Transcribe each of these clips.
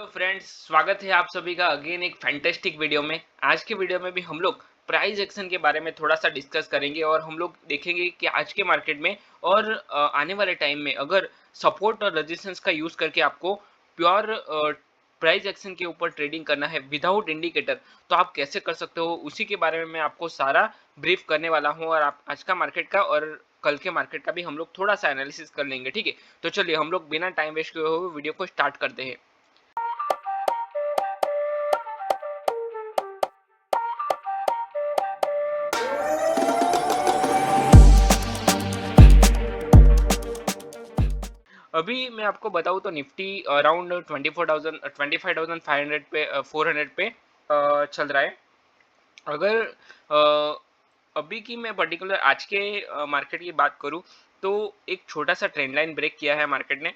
Friends, स्वागत है आप सभी का अगेन एक फैंटेस्टिक वीडियो में। आज के वीडियो में भी हम लोग प्राइस एक्शन के बारे में थोड़ा सा डिस्कस करेंगे और हम लोग देखेंगे कि आज के मार्केट में और आने वाले टाइम में अगर सपोर्ट और रेजिस्टेंस का यूज करके आपको प्योर प्राइस एक्शन के ऊपर ट्रेडिंग करना है विदाउट इंडिकेटर, तो आप कैसे कर सकते हो, उसी के बारे में मैं आपको सारा ब्रीफ करने वाला हूँ। और आप आज का मार्केट का और कल के मार्केट का भी हम लोग थोड़ा सा एनालिसिस कर लेंगे, ठीक है। तो चलिए हम लोग बिना टाइम वेस्ट किए हुए वीडियो को स्टार्ट करते हैं। अभी मैं आपको बताऊं तो निफ्टी अराउंड 24,000 25,500 पे 400 पे चल रहा है। अगर अभी की मैं पर्टिकुलर आज के मार्केट की बात करूं तो एक छोटा सा ट्रेंड लाइन ब्रेक किया है मार्केट ने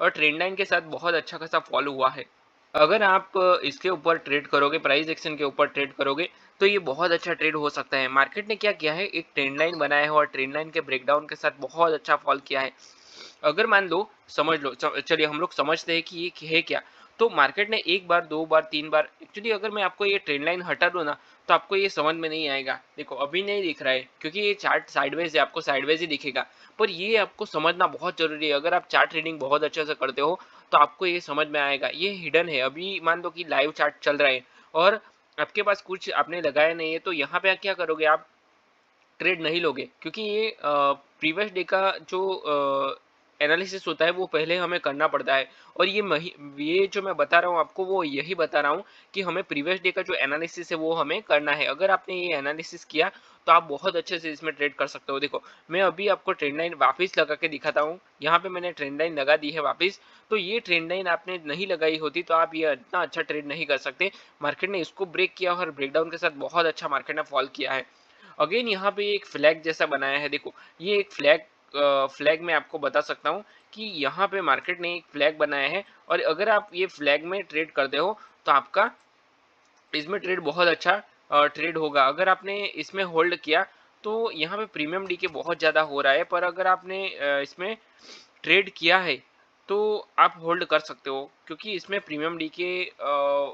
और ट्रेंड लाइन के साथ बहुत अच्छा खासा फॉल हुआ है। अगर आप इसके ऊपर ट्रेड करोगे, प्राइस एक्शन के ऊपर ट्रेड करोगे, तो ये बहुत अच्छा ट्रेड हो सकता है। मार्केट ने क्या किया है, एक ट्रेंड लाइन बनाया है और ट्रेंड लाइन के ब्रेकडाउन के साथ बहुत अच्छा फॉल किया है। अगर मान लो, समझ लो, चलिए हम लोग समझते हैं कि ये है क्या। तो मार्केट ने एक बार, दो बार, तीन बार, एक्चुअली अगर मैं आपको ये ट्रेंड लाइन हटा दूं ना, तो आपको ये समझ में नहीं आएगा। देखो अभी नहीं दिख रहा है क्योंकि ये चार्ट साइडवेज है, आपको साइडवेज ही दिखेगा। पर ये आपको समझना बहुत जरूरी है। अगर आप चार्ट रीडिंग बहुत अच्छे से करते हो तो आपको ये समझ में आएगा, ये हिडन है। अभी मान लो कि लाइव चार्ट चल रहा है और आपके पास कुछ आपने लगाया नहीं है, तो यहाँ पे क्या करोगे आप, ट्रेड नहीं लोगे, क्योंकि ये प्रीवियस डे का जो एनालिसिस होता है वो पहले हमें करना पड़ता है। और ये जो मैं बता रहा हूँ आपको, वो यही बता रहा हूँ कि हमें प्रीवियस डे का जो एनालिसिस है वो हमें करना है। अगर आपने ये एनालिसिस किया तो आप बहुत अच्छे से इसमें ट्रेड कर सकते हो। देखो मैं अभी आपको ट्रेंड लाइन वापस लगा के दिखाता हूँ। यहाँ पे मैंने ट्रेंड लाइन लगा दी है वापस। तो ये ट्रेंड लाइन आपने नहीं लगाई होती तो आप ये इतना अच्छा ट्रेड नहीं कर सकते। मार्केट ने इसको ब्रेक किया और ब्रेकडाउन के साथ बहुत अच्छा मार्केट ने फॉल किया है। अगेन यहाँ पे एक फ्लैग जैसा बनाया है। देखो ये एक फ्लैग मैं आपको बता सकता हूँ कि यहाँ पे मार्केट ने एक फ्लैग बनाया है और अगर आप ये फ्लैग में ट्रेड करते हो तो आपका इसमें ट्रेड बहुत अच्छा ट्रेड होगा। अगर आपने इसमें होल्ड किया तो यहाँ पे प्रीमियम डी के बहुत ज़्यादा हो रहा है, पर अगर आपने इसमें ट्रेड किया है तो आप होल्ड कर सकते हो, क्योंकि इसमें प्रीमियम डी के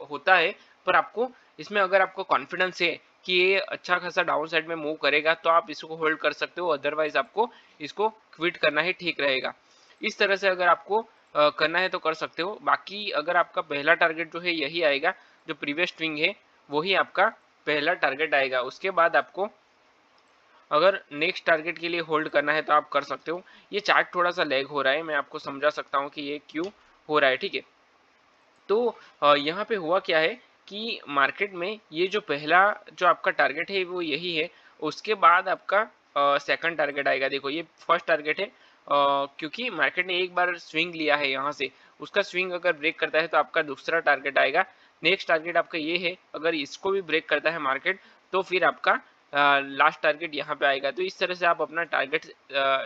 होता है। पर आपको इसमें अगर आपको कॉन्फिडेंस है कि ये अच्छा खासा डाउन साइड में मूव करेगा तो आप इसको होल्ड कर सकते हो, अदरवाइज आपको इसको क्विट करना ही ठीक रहेगा। इस तरह से अगर आपको करना है तो कर सकते हो। बाकी अगर आपका पहला टारगेट जो है यही आएगा, जो प्रीवियस स्विंग है वही आपका पहला टारगेट आएगा। उसके बाद आपको अगर नेक्स्ट टारगेट के लिए होल्ड करना है तो आप कर सकते हो। ये चार्ट थोड़ा सा लैग हो रहा है, मैं आपको समझा सकता हूँ कि ये क्यों हो रहा है, ठीक है। तो यहाँ पे हुआ क्या है कि मार्केट में ये जो पहला जो आपका टारगेट है वो यही है। उसके बाद आपका सेकंड टारगेट आएगा। देखो ये फर्स्ट टारगेट है, क्योंकि मार्केट ने एक बार स्विंग लिया है यहाँ से, उसका स्विंग अगर ब्रेक करता है तो आपका दूसरा टारगेट आएगा। नेक्स्ट टारगेट आपका ये है, अगर इसको भी ब्रेक करता है मार्केट तो फिर आपका लास्ट टारगेट यहाँ पे आएगा। तो इस तरह से आप अपना टारगेट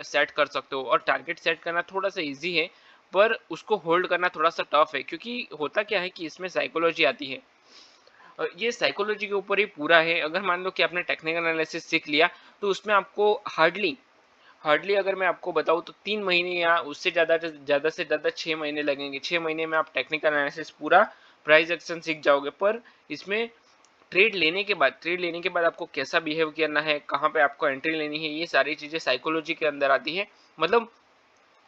सेट कर सकते हो। और टारगेट सेट करना थोड़ा सा इजी है, पर उसको होल्ड करना थोड़ा सा टफ है, क्योंकि होता क्या है कि इसमें साइकोलॉजी आती है। ये साइकोलॉजी के ऊपर ही पूरा है। अगर मान लो कि आपने टेक्निकल एनालिसिस सीख लिया तो उसमें आपको हार्डली हार्डली अगर मैं आपको बताऊं तो 3 महीने या उससे से ज़्यादा 6 महीने लगेंगे। 6 महीने में आप टेक्निकल एनालिसिस पूरा प्राइस एक्शन सीख जाओगे। पर इसमें ट्रेड लेने के बाद आपको कैसा बिहेव करना है, कहाँ पे आपको एंट्री लेनी है, ये सारी चीज़ें साइकोलॉजी के अंदर आती है। मतलब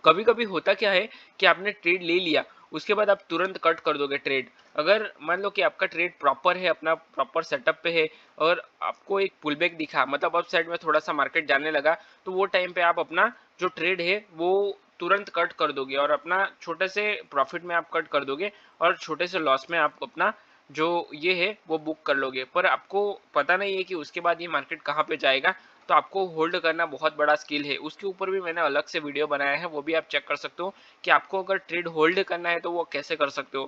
कभी कभी होता क्या है कि आपने ट्रेड ले लिया, उसके बाद आप तुरंत कट कर दोगे ट्रेड। अगर मान लो कि आपका ट्रेड प्रॉपर है, अपना प्रॉपर सेटअप पे है और आपको एक पुल बैक दिखा, मतलब अप साइड में थोड़ा सा मार्केट जाने लगा, तो वो टाइम पे आप अपना जो ट्रेड है वो तुरंत कट कर दोगे और अपना छोटे से प्रॉफिट में आप कट कर दोगे और छोटे से लॉस में आप अपना जो ये है वो बुक कर लोगे। पर आपको पता नहीं है कि उसके बाद ये मार्केट कहाँ पे जाएगा। तो आपको होल्ड करना बहुत बड़ा स्किल है, उसके ऊपर भी मैंने अलग से वीडियो बनाया है, वो भी आप चेक कर सकते हो कि आपको अगर ट्रेड होल्ड करना है तो वो कैसे कर सकते हो।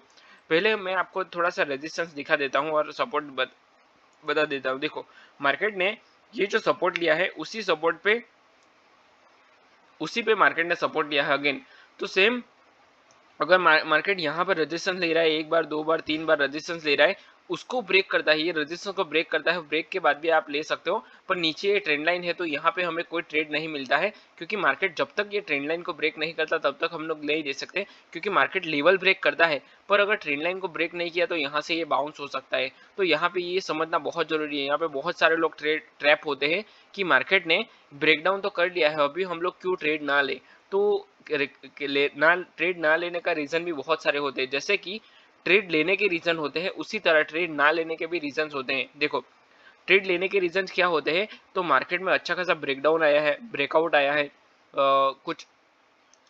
पहले मैं आपको थोड़ा सा रेजिस्टेंस दिखा देता हूँ और सपोर्ट बता देता हूँ। देखो मार्केट ने ये जो सपोर्ट लिया है उसी पे मार्केट ने सपोर्ट लिया है अगेन। तो सेम अगर मार्केट यहाँ पर रेजिस्टेंस ले रहा है, एक बार, दो बार, तीन बार रेजिस्टेंस ले रहा है, उसको ब्रेक करता है, ये रेजिस्टेंस को ब्रेक करता है, ब्रेक के बाद भी आप ले सकते हो। पर नीचे ये ट्रेंड लाइन है तो यहाँ पे हमें कोई ट्रेड नहीं मिलता है, क्योंकि मार्केट जब तक ये ट्रेंड लाइन को ब्रेक नहीं करता तब तक हम लोग नहीं दे सकते, क्योंकि मार्केट लेवल ब्रेक करता है। पर अगर ट्रेंड लाइन को ब्रेक नहीं किया तो यहाँ से ये बाउंस हो सकता है। तो यहाँ पे ये समझना बहुत जरूरी है। यहाँ पे बहुत सारे लोग ट्रैप होते हैं कि मार्केट ने ब्रेकडाउन तो कर लिया है, अभी हम लोग क्यों ट्रेड ना ले। तो ट्रेड ना लेने का रीजन भी बहुत सारे होते हैं, जैसे कि ट्रेड लेने के रीजन होते हैं, उसी तरह ट्रेड ना लेने के भी रीजन होते हैं। देखो, ट्रेड लेने के रीजन क्या होते हैं, तो मार्केट में अच्छा खासा ब्रेकडाउन आया है, ब्रेकआउट आया है, कुछ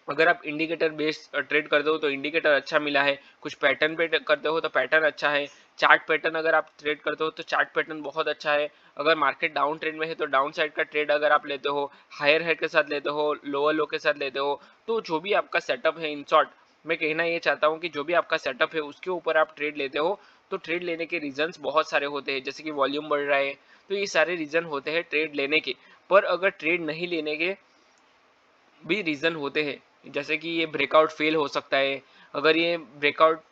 अगर आप इंडिकेटर बेस्ड ट्रेड करते हो तो इंडिकेटर अच्छा मिला है, कुछ पैटर्न पे करते हो तो पैटर्न अच्छा है, चार्ट पैटर्न अगर आप ट्रेड करते हो तो चार्ट पैटर्न बहुत अच्छा है। अगर मार्केट डाउन ट्रेंड में है तो डाउन साइड का ट्रेड अगर आप लेते हो, हायर हाई के साथ लेते हो, लोअर लो के साथ लेते हो, तो जो भी आपका सेटअप है, इन शॉर्ट मैं कहना ये चाहता हूँ कि जो भी आपका सेटअप है उसके ऊपर आप ट्रेड लेते हो, तो ट्रेड लेने के रीजंस बहुत सारे होते हैं, जैसे कि वॉल्यूम बढ़ रहा है, तो ये सारे रीजन होते हैं ट्रेड लेने के। पर अगर ट्रेड नहीं लेने के भी रीजन होते हैं, जैसे कि ये ब्रेकआउट फेल हो सकता है, अगर ये ब्रेकआउट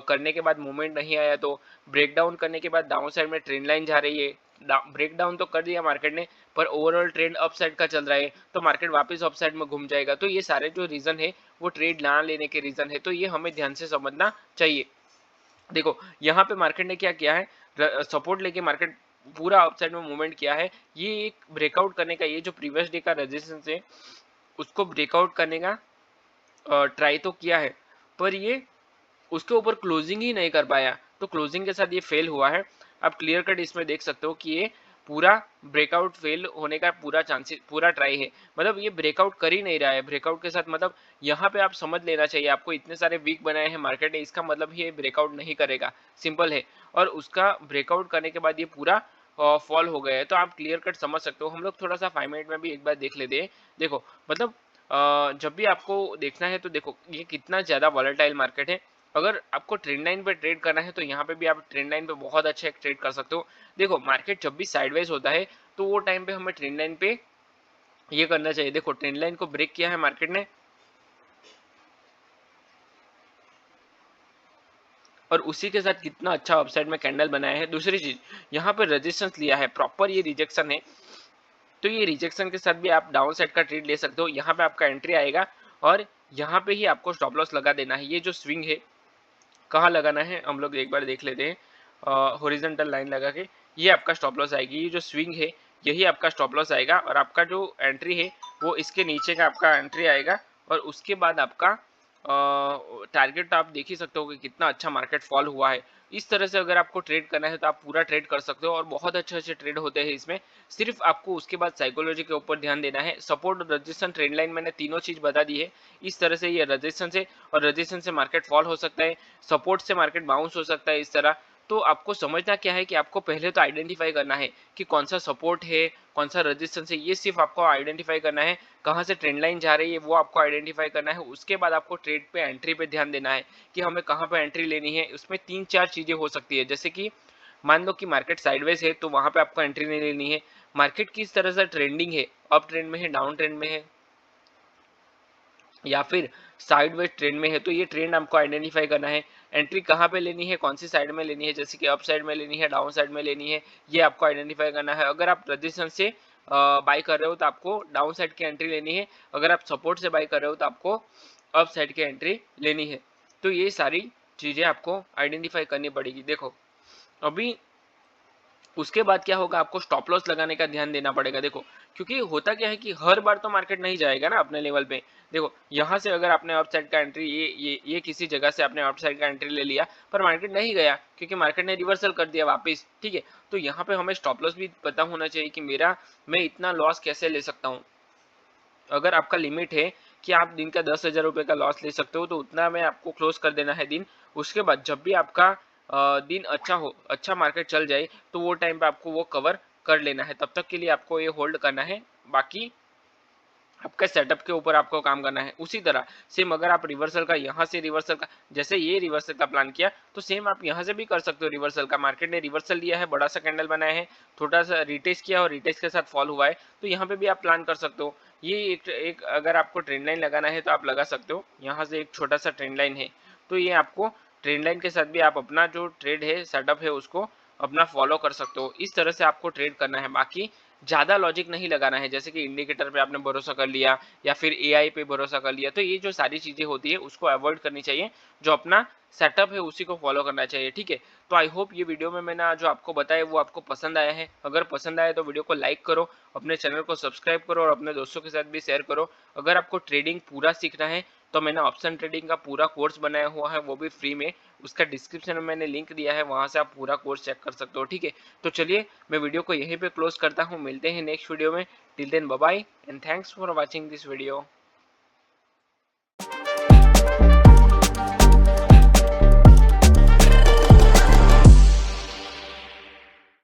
करने के बाद मूवमेंट नहीं आया, तो ब्रेकडाउन करने के बाद डाउन साइड में ट्रेंड लाइन जा रही है, ब्रेकडाउन तो कर दिया मार्केट ने पर ओवरऑल ट्रेंड अप साइड का चल रहा है, तो मार्केट वापस अप साइड में घूम जाएगा। तो ये सारे जो रीजन है वो ट्रेड ना लेने के रीजन है, तो ये हमें ध्यान से समझना चाहिए। देखो, यहाँ पे मार्केट ने क्या किया है, सपोर्ट लेके मार्केट पूरा अपसाइड में मूवमेंट किया है, ये एक ब्रेकआउट करने का, ये जो प्रीवियस डे का रेजिस्टेंस है उसको ब्रेकआउट करने का ट्राई तो किया है, पर ये उसके ऊपर क्लोजिंग ही नहीं कर पाया, तो क्लोजिंग के साथ ये फेल हुआ है। आप क्लियर कट इसमें देख सकते हो कि ये पूरा ब्रेकआउट फेल होने का पूरा चांसेस, पूरा ट्राई है, मतलब ये ब्रेकआउट कर ही नहीं रहा है। ब्रेकआउट के साथ मतलब यहाँ पे आप समझ लेना चाहिए, आपको इतने सारे वीक बनाए हैं मार्केट ने, इसका मतलब ये ब्रेकआउट नहीं करेगा, सिंपल है। और उसका ब्रेकआउट करने के बाद ये पूरा फॉल हो गया है, तो आप क्लियर कट समझ सकते हो। हम लोग थोड़ा सा 5 मिनट में भी एक बार देख लेते हैं। देखो, मतलब जब भी आपको देखना है तो देखो ये कितना ज़्यादा वॉलेटाइल मार्केट है। अगर आपको ट्रेंड लाइन पे ट्रेड करना है तो यहाँ पे भी आप ट्रेंड लाइन पे बहुत अच्छा एक ट्रेड कर सकते हो। देखो, मार्केट जब भी साइडवेज होता है तो वो टाइम पे हमें ट्रेंड लाइन पे ये करना चाहिए। देखो, ट्रेंड लाइन को ब्रेक किया है मार्केट ने और उसी के साथ कितना अच्छा अपसाइड में कैंडल बनाया है। दूसरी चीज, यहाँ पे रेजिस्टेंस लिया है, प्रॉपर ये रिजेक्शन है, तो ये रिजेक्शन के साथ भी आप डाउन साइड का ट्रेड ले सकते हो। यहाँ पे आपका एंट्री आएगा और यहाँ पे ही आपको स्टॉप लॉस लगा देना है। ये जो स्विंग है कहाँ लगाना है हम लोग एक बार देख लेते हैं। हॉरिजॉन्टल लाइन लगा के ये आपका स्टॉप लॉस आएगी, ये जो स्विंग है यही आपका स्टॉप लॉस आएगा, और आपका जो एंट्री है वो इसके नीचे का आपका एंट्री आएगा। और उसके बाद आपका टारगेट आप देख ही सकते हो कि कितना अच्छा मार्केट फॉल हुआ है। इस तरह से अगर आपको ट्रेड करना है तो आप पूरा ट्रेड कर सकते हो और बहुत अच्छे अच्छे ट्रेड होते हैं इसमें। सिर्फ आपको उसके बाद साइकोलॉजी के ऊपर ध्यान देना है। सपोर्ट, रजिस्टेंस, ट्रेंड लाइन मैंने तीनों चीज बता दी है। इस तरह से ये रजिस्टेंस है और रजिस्टेंस से मार्केट फॉल हो सकता है, सपोर्ट से मार्केट बाउंस हो सकता है, इस तरह। तो आपको समझना क्या है कि आपको पहले तो आइडेंटिफाई करना है कि कौन सा सपोर्ट है, कौन सा रेजिस्टेंस है, ये सिर्फ आपको आइडेंटिफाई करना है। कहाँ से ट्रेंड लाइन जा रही है वो आपको आइडेंटिफाई करना है। उसके बाद आपको ट्रेड पे एंट्री पे ध्यान देना है कि हमें कहाँ पे एंट्री लेनी है। उसमें 3-4 चीजें हो सकती है, जैसे कि मान लो कि मार्केट साइडवेज है तो वहां पे आपको एंट्री नहीं लेनी है। मार्केट किस तरह से ट्रेंडिंग है, अप ट्रेंड में है, डाउन ट्रेंड में है, या फिर साइडवेज ट्रेंड में है, तो ये ट्रेंड आपको आइडेंटिफाई करना है। एंट्री कहाँ पे लेनी है, कौन सी साइड में लेनी है, जैसे कि अप साइड में लेनी है, डाउन साइड में लेनी है, ये आपको आइडेंटिफाई करना है। अगर आप रजिस्टेंस से बाई कर रहे हो तो आपको डाउन साइड की एंट्री लेनी है, अगर आप सपोर्ट से बाई कर रहे हो तो आपको अप साइड की एंट्री लेनी है। तो ये सारी चीजें आपको आइडेंटिफाई करनी पड़ेगी। देखो, अभी उसके बाद क्या होगा, आपको स्टॉप लॉस लगाने का ध्यान देना पड़ेगा। देखो, क्योंकि होता क्या है कि हर बार तो मार्केट नहीं जाएगा ना अपने लेवल पे। देखो, यहाँ से अगर आपने अपसाइड का एंट्री, ये किसी जगह से आपने अपसाइड का एंट्री ले लिया पर मार्केट नहीं गया क्योंकि मार्केट ने रिवर्सल कर दिया वापस, ठीक है, तो यहाँ पे हमें स्टॉप लॉस भी पता होना चाहिए कि मैं इतना लॉस कैसे ले सकता हूँ। अगर आपका लिमिट है कि आप दिन का 10,000 रुपये का लॉस ले सकते हो तो उतना में आपको क्लोज कर देना है दिन। उसके बाद जब भी आपका दिन अच्छा हो, अच्छा मार्केट चल जाए, तो वो टाइम पे आपको वो कवर कर लेना है। तब तक के लिए आपको ये होल्ड करना है, बाकी आपके सेटअप के ऊपर आपको काम करना है। उसी तरह सेम अगर आप रिवर्सल का, यहाँ से रिवर्सल का, जैसे ये रिवर्सल का प्लान किया तो सेम आप यहाँ से भी कर सकते हो रिवर्सल का। मार्केट ने रिवर्सल लिया है, बड़ा सा कैंडल बनाया है, थोड़ा सा रिटेस्ट किया और रिटेस्ट के साथ फॉल हुआ है, तो यहाँ पे भी आप प्लान कर सकते हो। ये एक अगर आपको ट्रेंड लाइन लगाना है तो आप लगा सकते हो। यहाँ से एक छोटा सा ट्रेंड लाइन है, तो ये आपको ट्रेंड लाइन के साथ भी आप अपना जो ट्रेड है, सेटअप है, उसको अपना फॉलो कर सकते हो। इस तरह से आपको ट्रेड करना है, बाकी ज़्यादा लॉजिक नहीं लगाना है, जैसे कि इंडिकेटर पे आपने भरोसा कर लिया या फिर एआई पे भरोसा कर लिया, तो ये जो सारी चीज़ें होती है उसको अवॉइड करनी चाहिए। जो अपना सेटअप है उसी को फॉलो करना चाहिए, ठीक है। तो आई होप ये वीडियो में मैंने जो आपको बताया वो आपको पसंद आया है। अगर पसंद आया तो वीडियो को लाइक करो, अपने चैनल को सब्सक्राइब करो और अपने दोस्तों के साथ भी शेयर करो। अगर आपको ट्रेडिंग पूरा सीखना है तो मैंने ऑप्शन ट्रेडिंग का पूरा कोर्स बनाया हुआ है, वो भी फ्री में। उसका डिस्क्रिप्शन में मैंने लिंक दिया है, वहां से आप पूरा कोर्स चेक कर सकते हो, ठीक है। तो चलिए मैं वीडियो को यहीं पे क्लोज करता हूँ, मिलते हैं नेक्स्ट वीडियो में। Till then bye bye and thanks for watching this video.